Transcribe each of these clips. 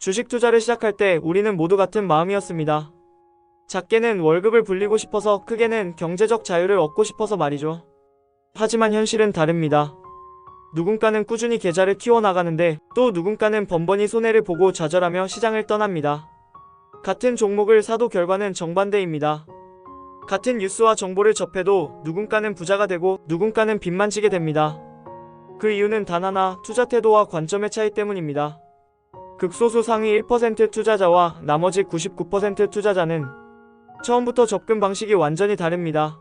주식 투자를 시작할 때 우리는 모두 같은 마음이었습니다. 작게는 월급을 불리고 싶어서, 크게는 경제적 자유를 얻고 싶어서 말이죠. 하지만 현실은 다릅니다. 누군가는 꾸준히 계좌를 키워나가는데 또 누군가는 번번이 손해를 보고 좌절하며 시장을 떠납니다. 같은 종목을 사도 결과는 정반대입니다. 같은 뉴스와 정보를 접해도 누군가는 부자가 되고 누군가는 빚만 지게 됩니다. 그 이유는 단 하나, 투자 태도와 관점의 차이 때문입니다. 극소수 상위 1% 투자자와 나머지 99% 투자자는 처음부터 접근 방식이 완전히 다릅니다.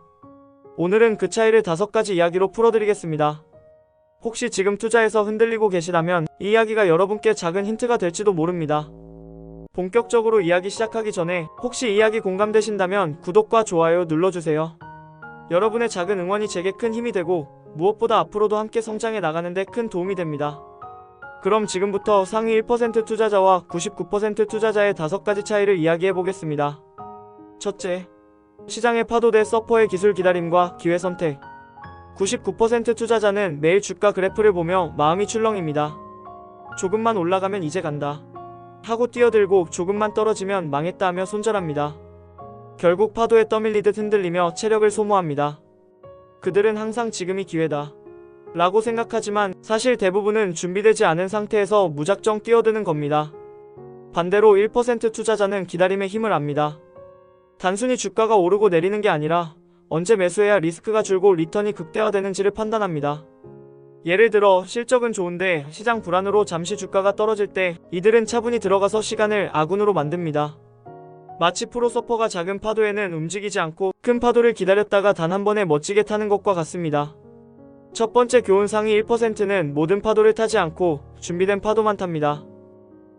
오늘은 그 차이를 5가지 이야기로 풀어드리겠습니다. 혹시 지금 투자에서 흔들리고 계시다면 이 이야기가 여러분께 작은 힌트가 될지도 모릅니다. 본격적으로 이야기 시작하기 전에 혹시 이야기 공감되신다면 구독과 좋아요 눌러주세요. 여러분의 작은 응원이 제게 큰 힘이 되고 무엇보다 앞으로도 함께 성장해 나가는데 큰 도움이 됩니다. 그럼 지금부터 상위 1% 투자자와 99% 투자자의 5가지 차이를 이야기해 보겠습니다. 첫째, 시장의 파도 대 서퍼의 기술 기다림과 기회 선택. 99% 투자자는 매일 주가 그래프를 보며 마음이 출렁입니다. 조금만 올라가면 이제 간다 하고 뛰어들고 조금만 떨어지면 망했다 하며 손절합니다. 결국 파도에 떠밀리듯 흔들리며 체력을 소모합니다. 그들은 항상 지금이 기회다 라고 생각하지만 사실 대부분은 준비되지 않은 상태에서 무작정 뛰어드는 겁니다. 반대로 1% 투자자는 기다림의 힘을 압니다. 단순히 주가가 오르고 내리는 게 아니라 언제 매수해야 리스크가 줄고 리턴이 극대화되는지를 판단합니다. 예를 들어 실적은 좋은데 시장 불안으로 잠시 주가가 떨어질 때 이들은 차분히 들어가서 시간을 아군으로 만듭니다. 마치 프로 서퍼가 작은 파도에는 움직이지 않고 큰 파도를 기다렸다가 단 한 번에 멋지게 타는 것과 같습니다. 첫 번째 교훈, 상위 1%는 모든 파도를 타지 않고 준비된 파도만 탑니다.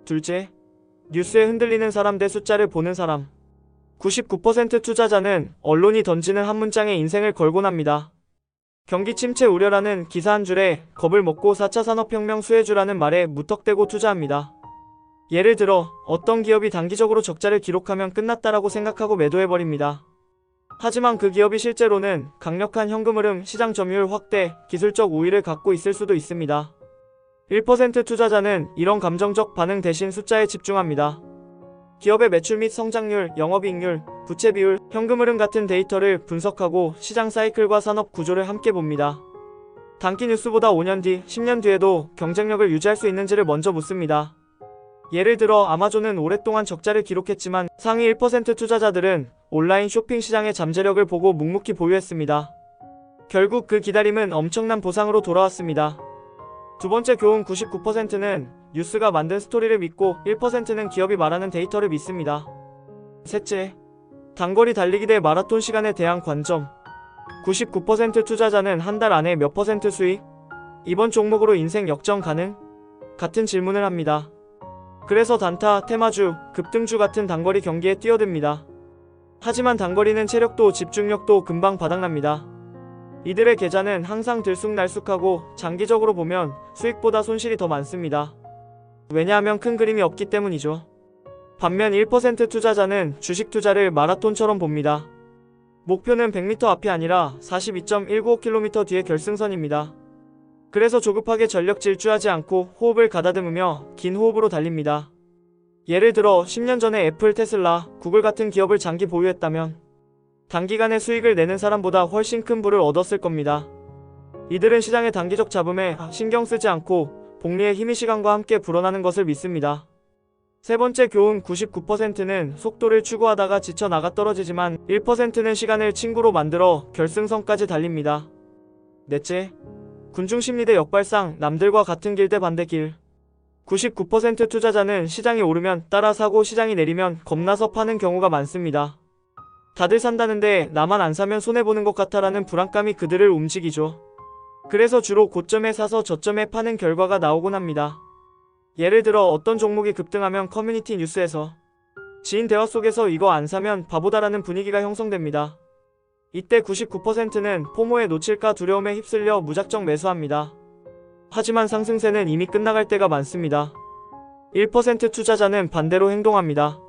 둘째, 뉴스에 흔들리는 사람 대 숫자를 보는 사람. 99% 투자자는 언론이 던지는 한 문장에 인생을 걸곤 합니다. 경기 침체 우려라는 기사 한 줄에 겁을 먹고 4차 산업혁명 수혜주라는 말에 무턱대고 투자합니다. 예를 들어 어떤 기업이 단기적으로 적자를 기록하면 끝났다라고 생각하고 매도해버립니다. 하지만 그 기업이 실제로는 강력한 현금 흐름, 시장 점유율 확대, 기술적 우위를 갖고 있을 수도 있습니다. 1% 투자자는 이런 감정적 반응 대신 숫자에 집중합니다. 기업의 매출 및 성장률, 영업이익률, 부채 비율, 현금 흐름 같은 데이터를 분석하고 시장 사이클과 산업 구조를 함께 봅니다. 단기 뉴스보다 5년 뒤, 10년 뒤에도 경쟁력을 유지할 수 있는지를 먼저 묻습니다. 예를 들어 아마존은 오랫동안 적자를 기록했지만 상위 1% 투자자들은 온라인 쇼핑 시장의 잠재력을 보고 묵묵히 보유했습니다. 결국 그 기다림은 엄청난 보상으로 돌아왔습니다. 두 번째 교훈, 99%는 뉴스가 만든 스토리를 믿고 1%는 기업이 말하는 데이터를 믿습니다. 셋째, 단거리 달리기 대 마라톤 시간에 대한 관점. 99% 투자자는 한 달 안에 몇 퍼센트 수익? 이번 종목으로 인생 역전 가능? 같은 질문을 합니다. 그래서 단타, 테마주, 급등주 같은 단거리 경기에 뛰어듭니다. 하지만 단거리는 체력도 집중력도 금방 바닥납니다. 이들의 계좌는 항상 들쑥날쑥하고 장기적으로 보면 수익보다 손실이 더 많습니다. 왜냐하면 큰 그림이 없기 때문이죠. 반면 1% 투자자는 주식 투자를 마라톤처럼 봅니다. 목표는 100m 앞이 아니라 42.195km 뒤의 결승선입니다. 그래서 조급하게 전력 질주하지 않고 호흡을 가다듬으며 긴 호흡으로 달립니다. 예를 들어 10년 전에 애플, 테슬라, 구글 같은 기업을 장기 보유했다면 단기간에 수익을 내는 사람보다 훨씬 큰 부를 얻었을 겁니다. 이들은 시장의 단기적 잡음에 신경 쓰지 않고 복리의 힘이 시간과 함께 불어나는 것을 믿습니다. 세 번째 교훈, 99%는 속도를 추구하다가 지쳐 나가 떨어지지만 1%는 시간을 친구로 만들어 결승선까지 달립니다. 넷째, 군중심리 대 역발상, 남들과 같은 길 대 반대 길. 99% 투자자는 시장이 오르면 따라 사고 시장이 내리면 겁나서 파는 경우가 많습니다. 다들 산다는데 나만 안 사면 손해보는 것 같아라는 불안감이 그들을 움직이죠. 그래서 주로 고점에 사서 저점에 파는 결과가 나오곤 합니다. 예를 들어 어떤 종목이 급등하면 커뮤니티 뉴스에서 지인 대화 속에서 이거 안 사면 바보다라는 분위기가 형성됩니다. 이때 99%는 포모에 놓칠까 두려움에 휩쓸려 무작정 매수합니다. 하지만 상승세는 이미 끝나갈 때가 많습니다. 1% 투자자는 반대로 행동합니다.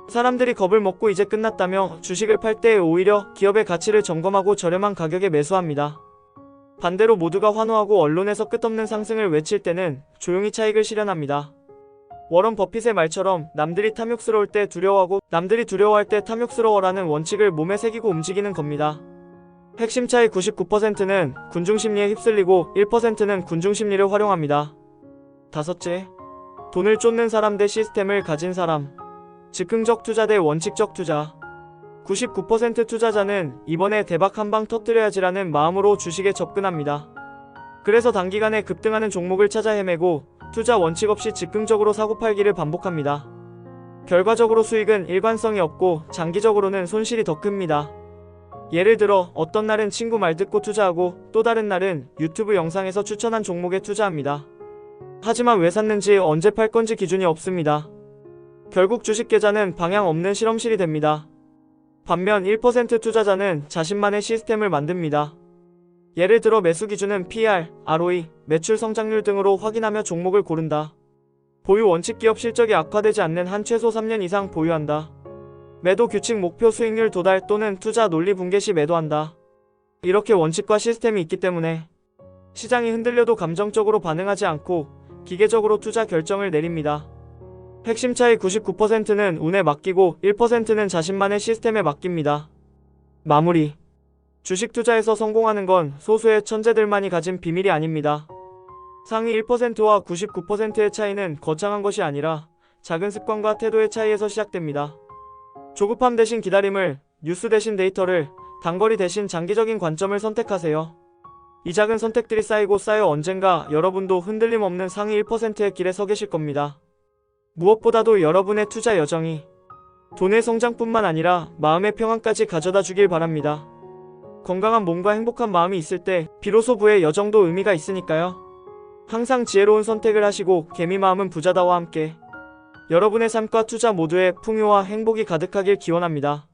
사람들이 겁을 먹고 이제 끝났다며 주식을 팔 때 오히려 기업의 가치를 점검하고 저렴한 가격에 매수합니다. 반대로 모두가 환호하고 언론에서 끝없는 상승을 외칠 때는 조용히 차익을 실현합니다. 워런 버핏의 말처럼 남들이 탐욕스러울 때 두려워하고 남들이 두려워할 때 탐욕스러워라는 원칙을 몸에 새기고 움직이는 겁니다. 핵심 차이 99%는 군중심리에 휩쓸리고 1%는 군중심리를 활용합니다. 다섯째, 돈을 쫓는 사람 대 시스템을 가진 사람. 즉흥적 투자 대 원칙적 투자. 99% 투자자는 이번에 대박 한 방 터뜨려야지라는 마음으로 주식에 접근합니다. 그래서 단기간에 급등하는 종목을 찾아 헤매고 투자 원칙 없이 즉흥적으로 사고팔기를 반복합니다. 결과적으로 수익은 일관성이 없고 장기적으로는 손실이 더 큽니다. 예를 들어 어떤 날은 친구 말 듣고 투자하고 또 다른 날은 유튜브 영상에서 추천한 종목에 투자합니다. 하지만 왜 샀는지 언제 팔 건지 기준이 없습니다. 결국 주식 계좌는 방향 없는 실험실이 됩니다. 반면 1% 투자자는 자신만의 시스템을 만듭니다. 예를 들어 매수 기준은 PER, ROE, 매출 성장률 등으로 확인하며 종목을 고른다. 보유 원칙 기업 실적이 악화되지 않는 한 최소 3년 이상 보유한다. 매도 규칙 목표 수익률 도달 또는 투자 논리 붕괴 시 매도한다. 이렇게 원칙과 시스템이 있기 때문에 시장이 흔들려도 감정적으로 반응하지 않고 기계적으로 투자 결정을 내립니다. 핵심 차이 99%는 운에 맡기고 1%는 자신만의 시스템에 맡깁니다. 마무리. 주식 투자에서 성공하는 건 소수의 천재들만이 가진 비밀이 아닙니다. 상위 1%와 99%의 차이는 거창한 것이 아니라 작은 습관과 태도의 차이에서 시작됩니다. 조급함 대신 기다림을, 뉴스 대신 데이터를, 단거리 대신 장기적인 관점을 선택하세요. 이 작은 선택들이 쌓이고 쌓여 언젠가 여러분도 흔들림 없는 상위 1%의 길에 서 계실 겁니다. 무엇보다도 여러분의 투자 여정이 돈의 성장뿐만 아니라 마음의 평안까지 가져다 주길 바랍니다. 건강한 몸과 행복한 마음이 있을 때 비로소 부의 여정도 의미가 있으니까요. 항상 지혜로운 선택을 하시고 개미 마음은 부자다와 함께 여러분의 삶과 투자 모두에 풍요와 행복이 가득하길 기원합니다.